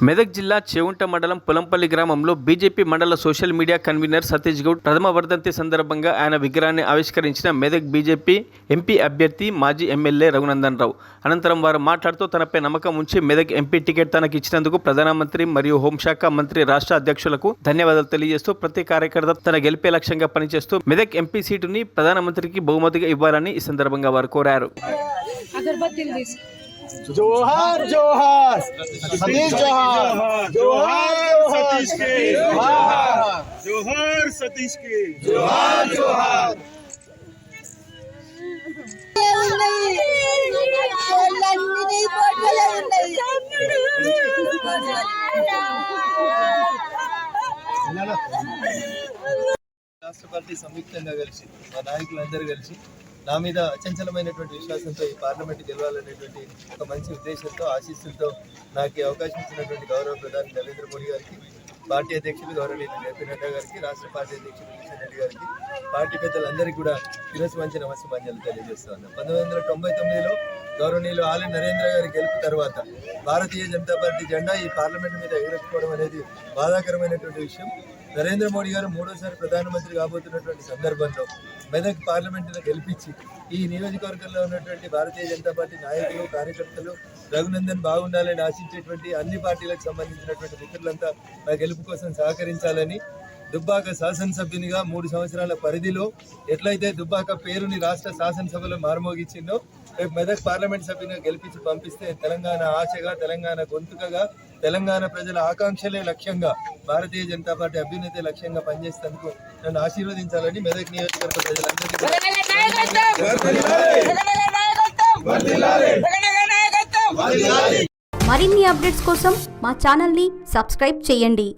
మెదక్ జిల్లా చేవుంట మండలం పొలంపల్లి గ్రామంలో బీజేపీ మండల social media convener Satish Goud ప్రథమ వర్ధంతి సందర్భంగా ఆయన విగ్రహాన్ని ఆవిష్కరించిన మెదక్ బీజేపీ ఎంపీ అభ్యర్థి మాజీ ఎమ్మెల్యే రఘునందన్ రావు. అనంతరం వారు మాట్లాడుతూ తనపై నమ్మకం ఉంచి మెదక్ ఎంపీ టికెట్ తనకు ఇచ్చినందుకు ప్రధానమంత్రి మరియు హోంశాఖ మంత్రి రాష్ట్ర అధ్యక్షులకు ధన్యవాదాలు తెలియజేస్తూ ప్రతి కార్యకర్త తన గెలిపే లక్ష్యంగా పనిచేస్తూ మెదక్ ఎంపీ సీటుని ప్రధానమంత్రికి బహుమతిగా ఇవ్వాలని ఈ సందర్భంగా వారు కోరారు. जोहार जोहार सतीश जोहार जोहार सतीश के जोहार जोहार सतीश के जोहार जोहार రాష్ట్ర పార్టీ సంయుక్తంగా కలిసి మా నాయకులందరూ కలిసి నా మీద అచంచలమైనటువంటి విశ్వాసంతో ఈ పార్లమెంట్ గెలవాలనేటువంటి ఒక మంచి ఉద్దేశంతో ఆశీస్సులతో నాకు ఈ అవకాశం ఇచ్చినటువంటి గౌరవ ప్రధాని నరేంద్ర మోడీ గారికి, పార్టీ అధ్యక్షులు గౌరవనీయులు జేపీ నడ్డా గారికి, రాష్ట్ర పార్టీ అధ్యక్షులు కిషన్ రెడ్డి గారికి, పార్టీ పెద్దలందరికీ కూడా శిరస్సు మంచి నమస్కారాలు తెలియజేస్తాను. 1999లో గౌరవనీయులు ఆలి నరేంద్ర గారి గెలుపు తర్వాత భారతీయ జనతా పార్టీ జెండా ఈ పార్లమెంట్ మీద ఎగరేసుకోవడం అనేది బాధాకరమైనటువంటి విషయం. నరేంద్ర మోడీ గారు మూడోసారి ప్రధానమంత్రి కాబోతున్నటువంటి సందర్భంలో మెదక్ పార్లమెంటును గెలిపించి ఈ నియోజకవర్గంలో ఉన్నటువంటి భారతీయ జనతా పార్టీ నాయకులు, కార్యకర్తలు రఘునందన్ బాగుండాలని ఆశించేటువంటి అన్ని పార్టీలకు సంబంధించినటువంటి మిత్రులంతా నా గెలుపు కోసం సహకరించాలని, దుబ్బాక శాసనసభ్యునిగా 3 సంవత్సరాల పరిధిలో ఎట్లయితే దుబ్బాక పేరుని రాష్ట్ర శాసనసభలో మార్మోగించిందో రేపు మెదక్ పార్లమెంట్ సభ్యునిగా గెలిపించి పంపిస్తే తెలంగాణ ఆశగా, తెలంగాణ గొంతుకగా, తెలంగాణ ప్రజల ఆకాంక్షలే లక్ష్యంగా, భారతీయ జనతా పార్టీ అభ్యున్నతే లక్ష్యంగా పనిచేసేందుకు నన్ను ఆశీర్వదించాలని మెదక్ నియోజకవర్గ ప్రజలందరికీ మరిన్ని అప్డేట్స్ కోసం మా ఛానల్ని సబ్స్క్రైబ్ చేయండి.